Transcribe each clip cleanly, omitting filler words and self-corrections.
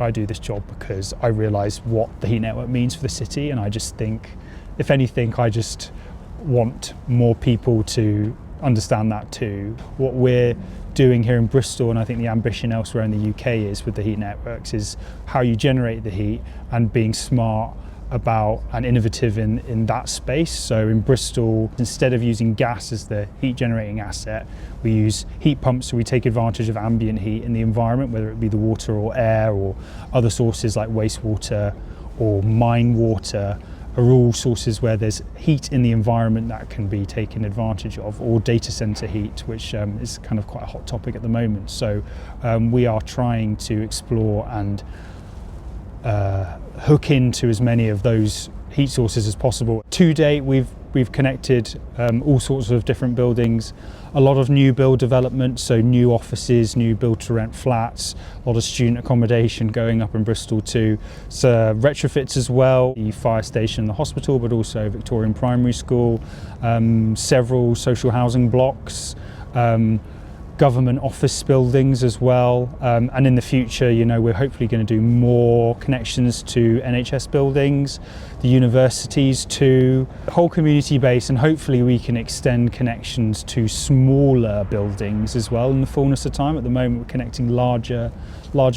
I do this job because I realise what the heat network means for the city, and I just think, if anything, I just want more people to understand that too. What we're doing here in Bristol, and I think the ambition elsewhere in the UK is with the heat networks, is how you generate the heat and being smart about and innovative in that space. So in Bristol, instead of using gas as the heat generating asset, we use heat pumps, so we take advantage of ambient heat in the environment, whether it be the water or air or other sources like wastewater or mine water, are all sources where there's heat in the environment that can be taken advantage of, or data center heat, which is kind of quite a hot topic at the moment. So we are trying to explore and hook into as many of those heat sources as possible. To date, we've connected all sorts of different buildings, a lot of new build development, so new offices, new build to rent flats, a lot of student accommodation going up in Bristol too. So retrofits as well, the fire station, the hospital, but also Victorian Primary School, several social housing blocks, government office buildings as well, and in the future, you know, we're hopefully going to do more connections to NHS buildings, the universities too, whole community base, and hopefully we can extend connections to smaller buildings as well in the fullness of time. At the moment, we're connecting larger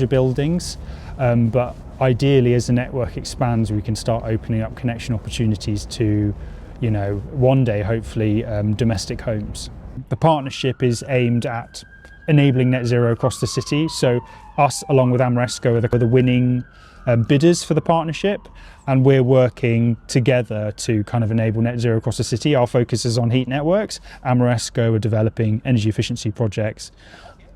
buildings, but ideally, as the network expands, we can start opening up connection opportunities to, you know, one day hopefully domestic homes. The partnership is aimed at enabling net zero across the city. So us, along with Amoresco, are the winning bidders for the partnership, and we're working together to kind of enable net zero across the city. Our focus is on heat networks. Amoresco are developing energy efficiency projects,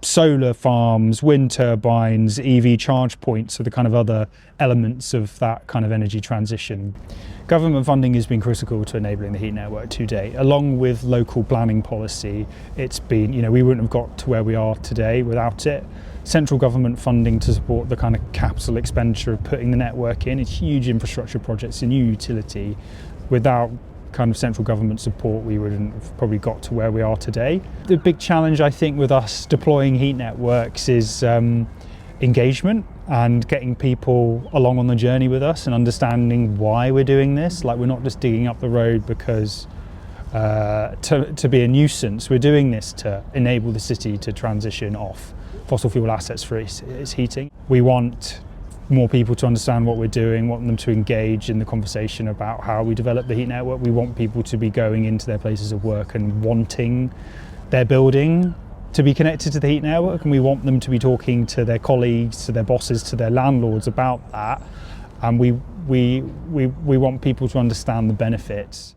solar farms, wind turbines, EV charge points are the kind of other elements of that kind of energy transition. Government funding has been critical to enabling the heat network to date. Along with local planning policy, it's been, you know, we wouldn't have got to where we are today without it. Central government funding to support the kind of capital expenditure of putting the network in, it's huge infrastructure projects, a new utility. Without kind of central government support, we wouldn't have probably got to where we are today. The big challenge, I think, with us deploying heat networks is engagement and getting people along on the journey with us and understanding why we're doing this. Like, we're not just digging up the road because to be a nuisance. We're doing this to enable the city to transition off fossil fuel assets for its heating. We want more people to understand what we're doing, want them to engage in the conversation about how we develop the heat network. We want people to be going into their places of work and wanting their building to be connected to the heat network, and we want them to be talking to their colleagues, to their bosses, to their landlords about that. And we want people to understand the benefits.